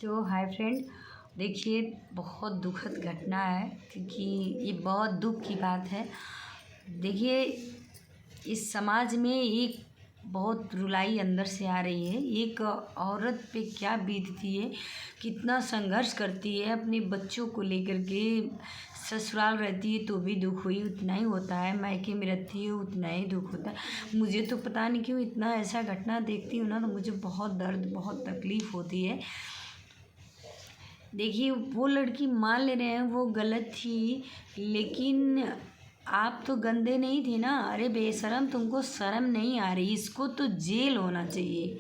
तो hi friend, देखिए बहुत दुखद घटना है क्योंकि ये बहुत दुख की बात है। देखिए इस समाज में एक बहुत रुलाई अंदर से आ रही है। एक औरत पे क्या बीतती है, कितना संघर्ष करती है अपने बच्चों को लेकर के। ससुराल रहती है तो भी दुख हुई उतना ही होता है, मायके में रहती है उतना ही दुख होता है। मुझे तो पता नहीं क्यों इतना ऐसा घटना देखती हूँ ना तो मुझे बहुत दर्द बहुत तकलीफ़ होती है। देखिए वो लड़की मान ले रहे हैं वो गलत थी, लेकिन आप तो गंदे नहीं थे ना। अरे बेशरम, तुमको शर्म नहीं आ रही? इसको तो जेल होना चाहिए।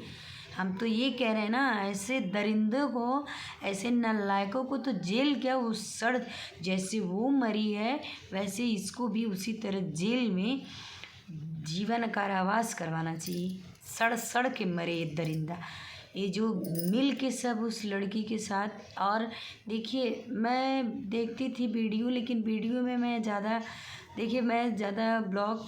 हम तो ये कह रहे हैं ना, ऐसे दरिंदों को, ऐसे नालायकों को तो जेल क्या, उस सड़ जैसे वो मरी है वैसे इसको भी उसी तरह जेल में जीवन कारावास करवाना चाहिए। सड़ सड़ के मरे ये दरिंदा, ये जो मिल के सब उस लड़की के साथ। और देखिए मैं देखती थी वीडियो, लेकिन वीडियो में मैं ज़्यादा ब्लॉग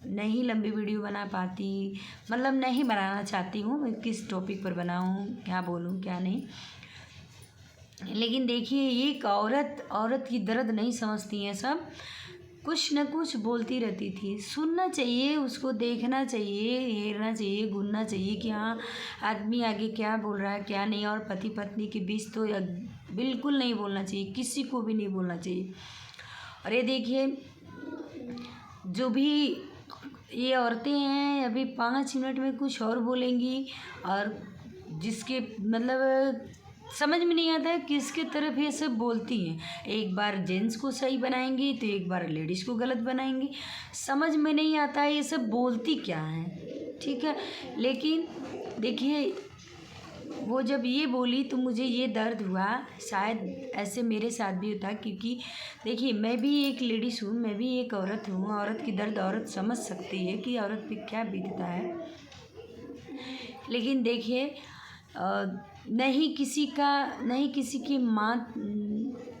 नहीं, लंबी वीडियो बना पाती, मतलब नहीं बनाना चाहती हूँ। मैं किस टॉपिक पर बनाऊँ, क्या बोलूँ क्या नहीं। लेकिन देखिए एक औरत की दर्द नहीं समझती हैं सब, कुछ न कुछ बोलती रहती थी। सुनना चाहिए उसको, देखना चाहिए, हेरना चाहिए, घूरना चाहिए कि हाँ आदमी आगे क्या बोल रहा है क्या नहीं। और पति पत्नी के बीच तो बिल्कुल नहीं बोलना चाहिए, किसी को भी नहीं बोलना चाहिए। और ये देखिए जो भी ये औरतें हैं अभी 5 मिनट में कुछ और बोलेंगी, और जिसके मतलब समझ में नहीं आता है किसके तरफ ये सब बोलती हैं। एक बार जेंट्स को सही बनाएंगी तो एक बार लेडीज़ को गलत बनाएंगी। समझ में नहीं आता है ये सब बोलती क्या हैं, ठीक है। लेकिन देखिए वो जब ये बोली तो मुझे ये दर्द हुआ, शायद ऐसे मेरे साथ भी होता, क्योंकि देखिए मैं भी एक लेडीज़ हूँ, मैं भी एक औरत हूँ। औरत की दर्द औरत समझ सकती है कि औरत पे क्या बीतता है। लेकिन देखिए नहीं किसी की माँ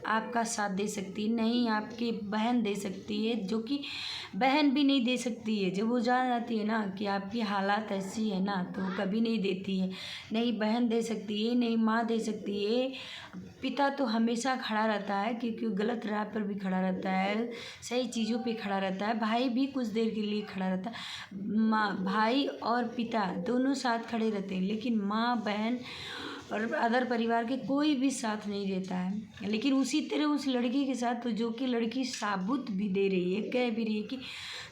आपका साथ दे सकती, नहीं आपकी बहन दे सकती है, जो कि बहन भी नहीं दे सकती है। जब वो जान जाती है ना कि आपकी हालात ऐसी है ना तो कभी नहीं देती है। नहीं बहन दे सकती है, नहीं माँ दे सकती है। पिता तो हमेशा खड़ा रहता है, क्योंकि गलत राह पर भी खड़ा रहता है, सही चीज़ों पे खड़ा रहता है। भाई भी कुछ देर के लिए खड़ा रहता है। माँ, भाई और पिता दोनों साथ खड़े रहते हैं, लेकिन माँ, बहन और अदर परिवार के कोई भी साथ नहीं देता है। लेकिन उसी तरह उस लड़की के साथ, तो जो कि लड़की साबुत भी दे रही है, कह भी रही है कि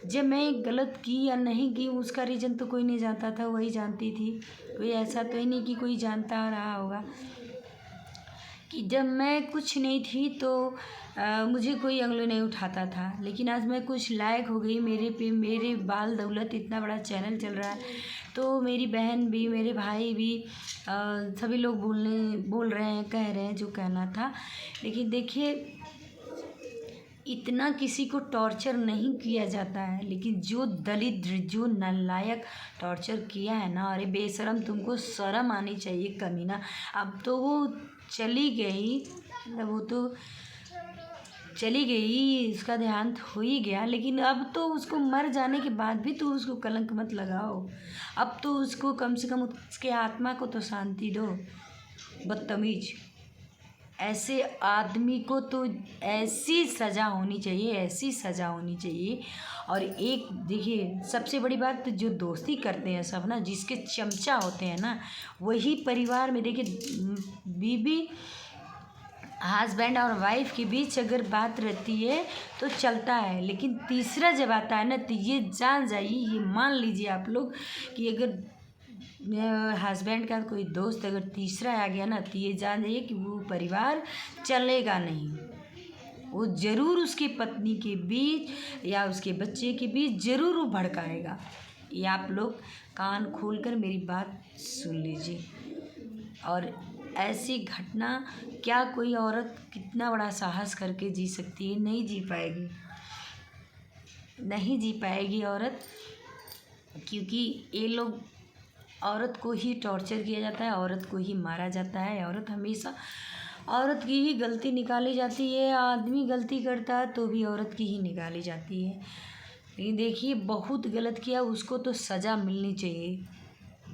जब मैं गलत की या नहीं की उसका रीज़न तो कोई नहीं जानता था, वही जानती थी। कोई ऐसा तो ही नहीं कि कोई जानता रहा होगा कि जब मैं कुछ नहीं थी तो मुझे कोई अंगली नहीं उठाता था। लेकिन आज मैं कुछ लायक हो गई, मेरे बाल दौलत इतना बड़ा चैनल चल रहा है, तो मेरी बहन भी, मेरे भाई भी, सभी लोग बोल रहे हैं, कह रहे हैं जो कहना था। लेकिन देखिए इतना किसी को टॉर्चर नहीं किया जाता है, लेकिन जो दलिद्र, जो नालायक टॉर्चर किया है ना, अरे बेशरम, तुमको शर्म आनी चाहिए कमीना। अब तो वो चली गई, मतलब वो तो चली गई, उसका देहांत हो ही गया, लेकिन अब तो उसको मर जाने के बाद भी तो उसको कलंक मत लगाओ। अब तो उसको कम से कम उसके आत्मा को तो शांति दो। बदतमीज, ऐसे आदमी को तो ऐसी सज़ा होनी चाहिए, ऐसी सज़ा होनी चाहिए। और एक देखिए सबसे बड़ी बात, तो जो दोस्ती करते हैं सब ना, जिसके चमचा होते हैं ना, वही परिवार में देखिए बीवी, हस्बैंड और वाइफ के बीच अगर बात रहती है तो चलता है। लेकिन तीसरा जब आता है ना तो ये जान जाइए, ये मान लीजिए आप लोग कि अगर हस्बैंड का कोई दोस्त अगर तीसरा आ गया ना तो ये जान जाइए कि वो परिवार चलेगा नहीं। वो ज़रूर उसकी पत्नी के बीच या उसके बच्चे के बीच ज़रूर वो भड़काएगा। ये आप लोग कान खोलकर मेरी बात सुन लीजिए। और ऐसी घटना क्या कोई औरत कितना बड़ा साहस करके जी सकती है? नहीं जी पाएगी, नहीं जी पाएगी औरत, क्योंकि ये लोग, औरत को ही टॉर्चर किया जाता है, औरत को ही मारा जाता है। औरत हमेशा, औरत की ही गलती निकाली जाती है। आदमी गलती करता है तो भी औरत की ही निकाली जाती है। लेकिन देखिए बहुत गलत किया, उसको तो सज़ा मिलनी चाहिए।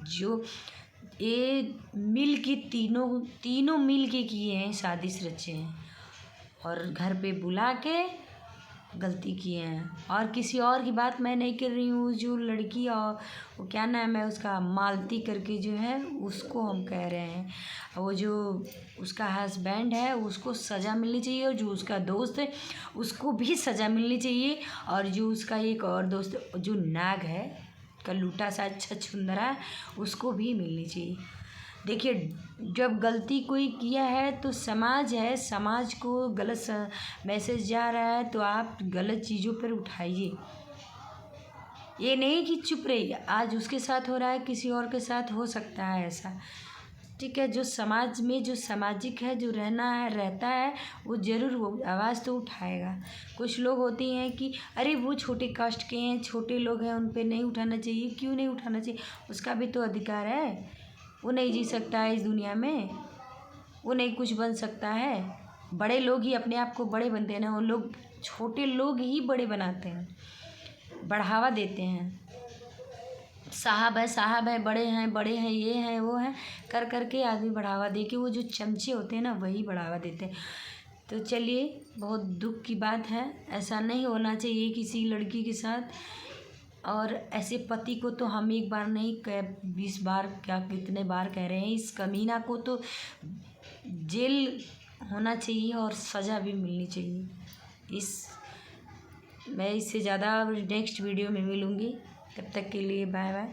जो ये मिल के तीनों मिल के किए हैं, साजिश रचे हैं और घर पे बुला के गलती किए हैं। और किसी और की बात मैं नहीं कर रही हूँ। जो लड़की और वो क्या नाम है उसका, मालती करके जो है, उसको हम कह रहे हैं। वो जो उसका हस्बैंड है उसको सज़ा मिलनी चाहिए, और जो उसका दोस्त है उसको भी सज़ा मिलनी चाहिए, और जो उसका एक और दोस्त जो नाग है, कल्लूटा सा छछुंदरा, उसको भी मिलनी चाहिए। देखिए, जब गलती कोई किया है तो समाज है, समाज को गलत मैसेज जा रहा है तो आप गलत चीज़ों पर उठाइए। ये नहीं कि चुप रहिए। आज उसके साथ हो रहा है, किसी और के साथ हो सकता है ऐसा, ठीक है। जो समाज में जो सामाजिक है, जो रहना है रहता है, वो ज़रूर वो आवाज़ तो उठाएगा। कुछ लोग होती हैं कि अरे वो छोटे कास्ट के हैं, छोटे लोग हैं, उन पे नहीं उठाना चाहिए। क्यों नहीं उठाना चाहिए? उसका भी तो अधिकार है। वो नहीं जी सकता है इस दुनिया में, वो नहीं कुछ बन सकता है। बड़े लोग ही अपने आप को बड़े बनते हैं ना, वो लोग छोटे लोग ही बड़े बनाते हैं, बढ़ावा देते हैं। साहब है, बड़े हैं, ये हैं वो हैं, कर करके आदमी बढ़ावा दे के, वो जो चमचे होते हैं ना वही बढ़ावा देते हैं। तो चलिए, बहुत दुख की बात है, ऐसा नहीं होना चाहिए किसी लड़की के साथ। और ऐसे पति को तो हम एक बार नहीं 20 बार क्या कितने बार कह रहे हैं, इस कमीना को तो जेल होना चाहिए और सज़ा भी मिलनी चाहिए। मैं इससे ज़्यादा नेक्स्ट वीडियो में मिलूँगी। तब तक के लिए बाय बाय।